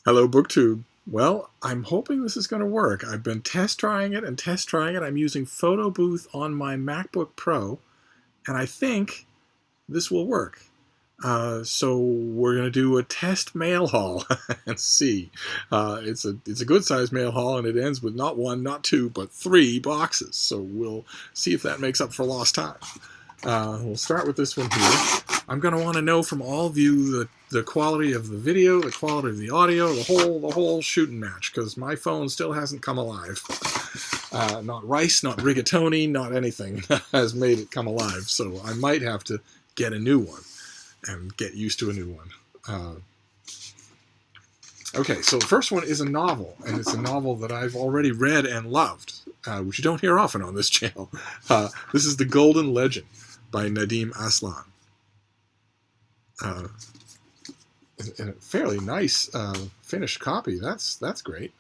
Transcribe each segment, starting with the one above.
Hello, BookTube. Well, I'm hoping this is going to work. I've been test trying it and test trying it. I'm using Photo Booth on my MacBook Pro, and I think this will work. So we're going to do a test mail haul and see. It's a good sized mail haul, and it ends with not one, not two, but three boxes. So we'll see if that makes up for lost time. We'll start with this one here. I'm going to want to know from all of you the quality of the video, the quality of the audio, the whole shooting match, because my phone still hasn't come alive. Not rice, not rigatoni, not anything has made it come alive. So I might have to get a new one and get used to a new one. Okay, so the first one is a novel, and it's a novel that I've already read and loved, which you don't hear often on this channel. This is The Golden Legend by Nadim Aslan. And a fairly nice finished copy. That's great.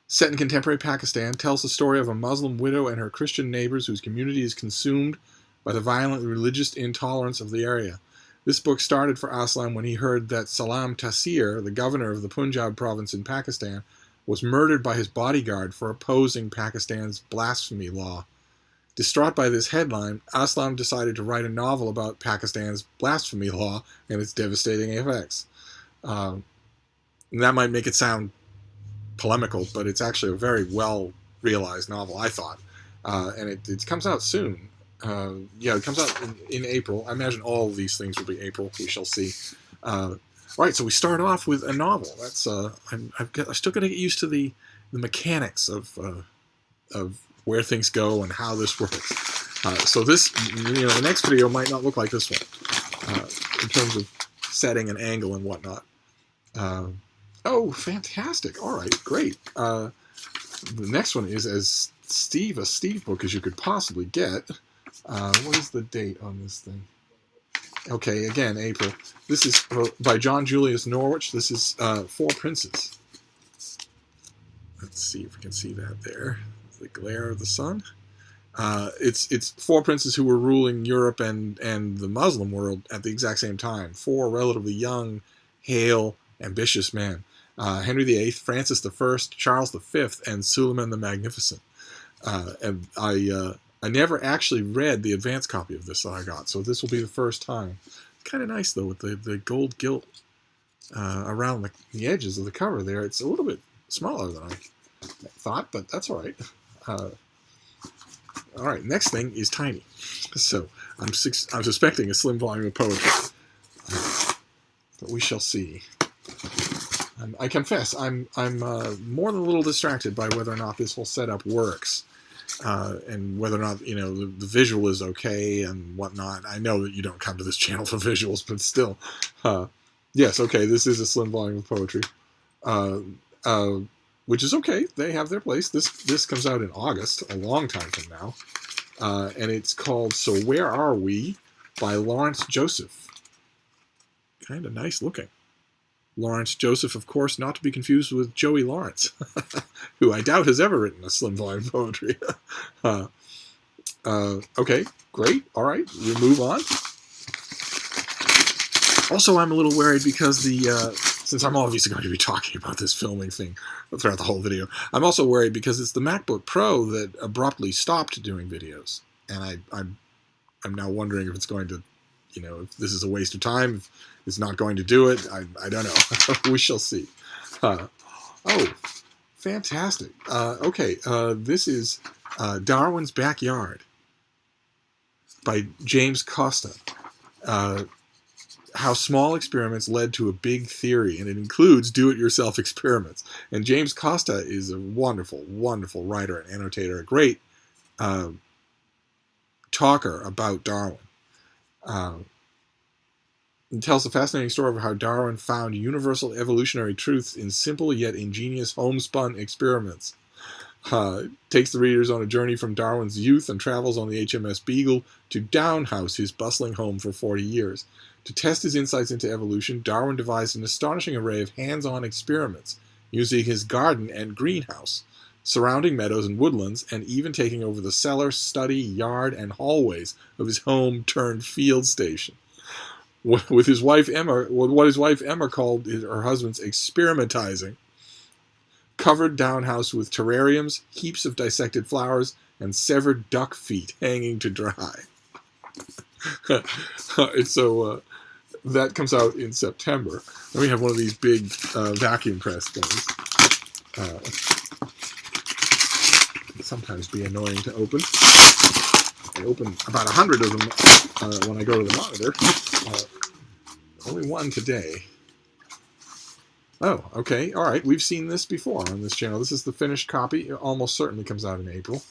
Set in contemporary Pakistan, tells the story of a Muslim widow and her Christian neighbors whose community is consumed by the violent religious intolerance of the area. This book started for Aslam when he heard that Salam Taseer, the governor of the Punjab province in Pakistan, was murdered by his bodyguard for opposing Pakistan's blasphemy law. Distraught by this headline, Aslam decided to write a novel about Pakistan's blasphemy law and its devastating effects. And that might make it sound polemical, but it's actually a very well-realized novel, I thought. And it comes out soon. It comes out in April. I imagine all of these things will be April. We shall see. Right, so we start off with a novel. That's I've still got to get used to the mechanics of where things go and how this works. So this, the next video might not look like this one in terms of setting and angle and whatnot. Oh, fantastic! All right, great. The next one is as a Steve book as you could possibly get. What is the date on this thing? Okay, again, April. This is by John Julius Norwich. This is Four Princes. Let's see if we can see that there. The glare of the sun. It's four princes who were ruling Europe and the Muslim world at the exact same time. Four relatively young, hale, ambitious men. Henry VIII, Francis I, Charles V, and Suleiman the Magnificent. And I never actually read the advance copy of this that I got, so this will be the first time. Kind of nice, though, with the gold gilt around the edges of the cover there. It's a little bit smaller than I thought, but that's all right. All right, next thing is tiny. So I'm suspecting a slim volume of poetry, but we shall see. I confess I'm more than a little distracted by whether or not this whole setup works, and whether or not the visual is okay and whatnot. I know that you don't come to this channel for visuals, but still, yes, okay, this is a slim volume of poetry. Which is okay. They have their place. This comes out in August, a long time from now. And it's called So Where Are We by Lawrence Joseph. Kind of nice looking. Lawrence Joseph, of course, not to be confused with Joey Lawrence, who I doubt has ever written a slim volume poetry. Okay, great. All right, we move on. Also, I'm a little worried because since I'm obviously going to be talking about this filming thing throughout the whole video, I'm also worried because it's the MacBook Pro that abruptly stopped doing videos, and I'm now wondering if it's going to, if this is a waste of time, if it's not going to do it. I don't know. We shall see. Oh, fantastic. Okay, this is Darwin's Backyard by James Costa. How small experiments led to a big theory, and it includes do-it-yourself experiments. And James Costa is a wonderful, wonderful writer and annotator, a great talker about Darwin. It tells a fascinating story of how Darwin found universal evolutionary truths in simple yet ingenious homespun experiments. Takes the readers on a journey from Darwin's youth and travels on the HMS Beagle to Downhouse, his bustling home for 40 years. To test his insights into evolution, Darwin devised an astonishing array of hands-on experiments, using his garden and greenhouse, surrounding meadows and woodlands, and even taking over the cellar, study, yard, and hallways of his home-turned-field station. with his wife Emma, what his wife Emma called her husband's experimentizing. Covered down house with terrariums, heaps of dissected flowers, and severed duck feet hanging to dry. So that comes out in September. Then we have one of these big vacuum press things. Can sometimes be annoying to open. I open about 100 of them when I go to the monitor. Only one today. Oh, okay. All right. We've seen this before on this channel. This is the finished copy. It almost certainly comes out in April.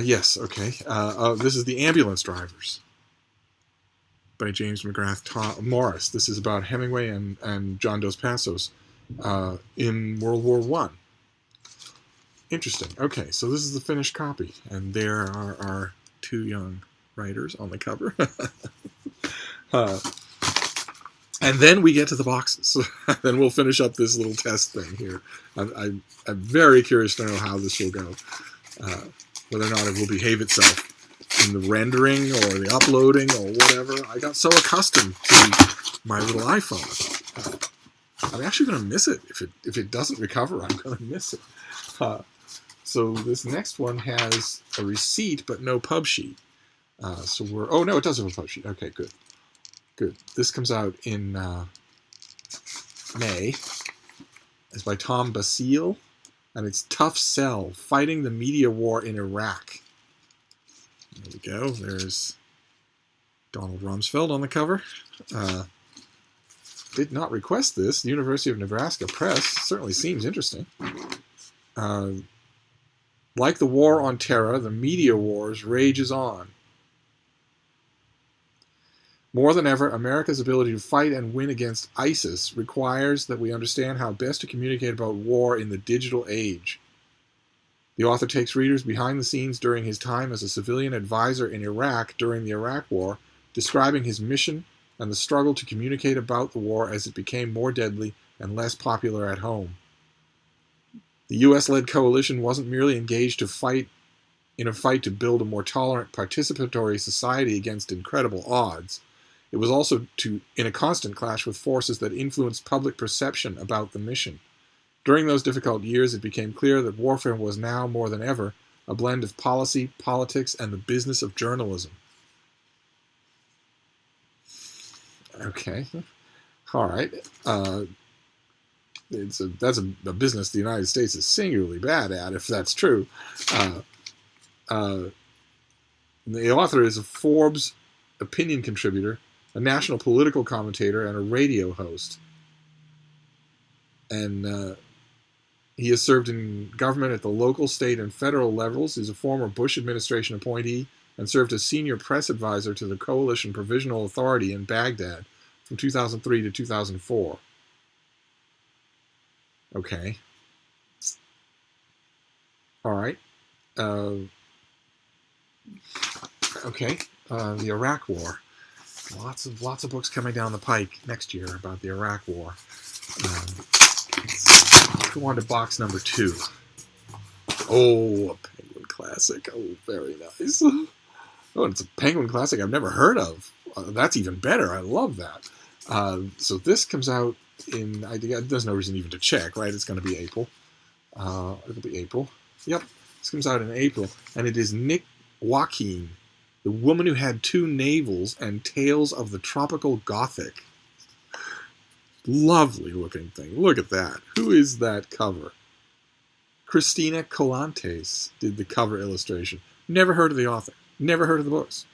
Yes, okay. This is The Ambulance Drivers by James McGrath Morris. This is about Hemingway and John Dos Passos in World War I. Interesting. Okay, so this is the finished copy, and there are our two young writers on the cover. And then we get to the boxes. Then we'll finish up this little test thing here. I'm very curious to know how this will go. Whether or not it will behave itself in the rendering or the uploading or whatever. I got so accustomed to my little iPhone. I'm actually going to miss it. If it doesn't recover, I'm going to miss it. So this next one has a receipt but no pub sheet. Oh no, it does have a pub sheet. Okay, good. Good. This comes out in May. It's by Tom Basile, and it's Tough Sell, Fighting the Media War in Iraq. There we go. There's Donald Rumsfeld on the cover. Did not request this. The University of Nebraska Press certainly seems interesting. Like the war on terror, the media wars rages on. More than ever, America's ability to fight and win against ISIS requires that we understand how best to communicate about war in the digital age. The author takes readers behind the scenes during his time as a civilian advisor in Iraq during the Iraq War, describing his mission and the struggle to communicate about the war as it became more deadly and less popular at home. The U.S.-led coalition wasn't merely engaged in a fight to build a more tolerant, participatory society against incredible odds. It was also in a constant clash with forces that influenced public perception about the mission. During those difficult years, it became clear that warfare was now, more than ever, a blend of policy, politics, and the business of journalism. Okay. All right. That's a business the United States is singularly bad at, if that's true. The author is a Forbes opinion contributor, a national political commentator, and a radio host. And he has served in government at the local, state, and federal levels. He's a former Bush administration appointee and served as senior press advisor to the Coalition Provisional Authority in Baghdad from 2003 to 2004. Okay. All right. Okay. The Iraq War. Lots of books coming down the pike next year about the Iraq War. Go on to box number 2. Oh, a Penguin classic. Oh, very nice. Oh, it's a Penguin classic I've never heard of. That's even better. I love that. So this comes out in, there's no reason even to check, right? It's going to be April. It'll be April. Yep. This comes out in April. And it is Joaquin, The Woman Who Had Two Navels and Tales of the Tropical Gothic. Lovely looking thing. Look at that. Who is that cover? Christina Colantes did the cover illustration. Never heard of the author. Never heard of the books.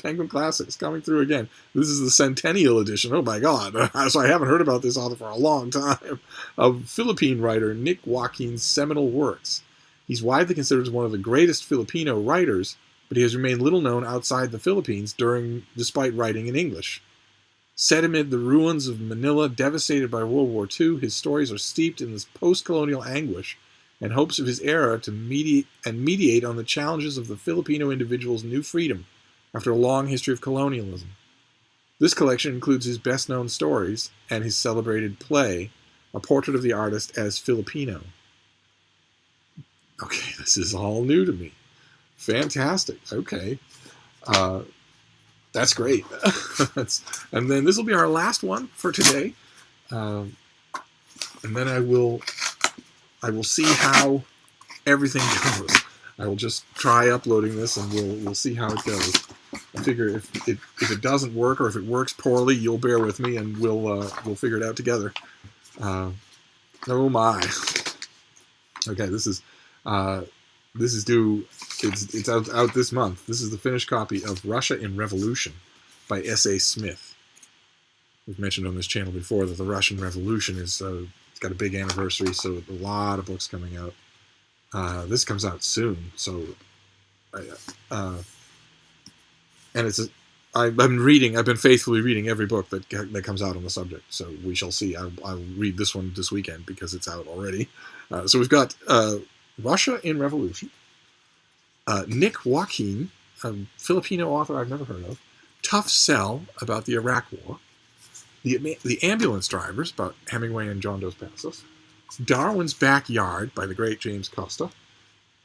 Penguin Classics coming through again. This is the Centennial edition. Oh my God. So I haven't heard about this author for a long time. Of Philippine writer Nick Joaquin's seminal works. He's widely considered as one of the greatest Filipino writers, but he has remained little known outside the Philippines despite writing in English. Set amid the ruins of Manila, devastated by World War II, his stories are steeped in this post-colonial anguish and hopes of his era to mediate on the challenges of the Filipino individual's new freedom after a long history of colonialism. This collection includes his best-known stories and his celebrated play, A Portrait of the Artist as Filipino. Okay, this is all new to me. Fantastic. Okay. That's great. And then this will be our last one for today. And then I will see how everything goes. I will just try uploading this, and we'll see how it goes. I figure if it doesn't work, or if it works poorly, you'll bear with me, and we'll figure it out together. Oh my. Okay, this is due. It's out this month. This is the finished copy of Russia in Revolution by S.A. Smith. We've mentioned on this channel before that the Russian Revolution is it's got a big anniversary, so a lot of books coming out. This comes out soon, so and I've been faithfully reading every book that comes out on the subject, so we shall see. I'll read this one this weekend because it's out already. So we've got Russia in Revolution, Nick Joaquin, a Filipino author I've never heard of, Tough Sell about the Iraq War, the Ambulance Drivers about Hemingway and John Dos Passos, Darwin's Backyard by the great James Costa,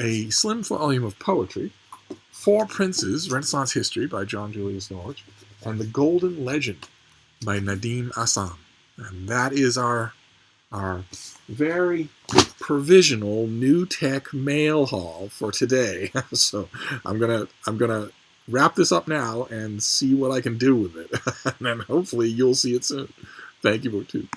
a slim volume of poetry, Four Princes, Renaissance History by John Julius Norwich, and The Golden Legend by Nadim Assam. And that is our very provisional new tech mail haul for today. So I'm gonna wrap this up now and see what I can do with it. And then hopefully you'll see it soon. Thank you, BookTube.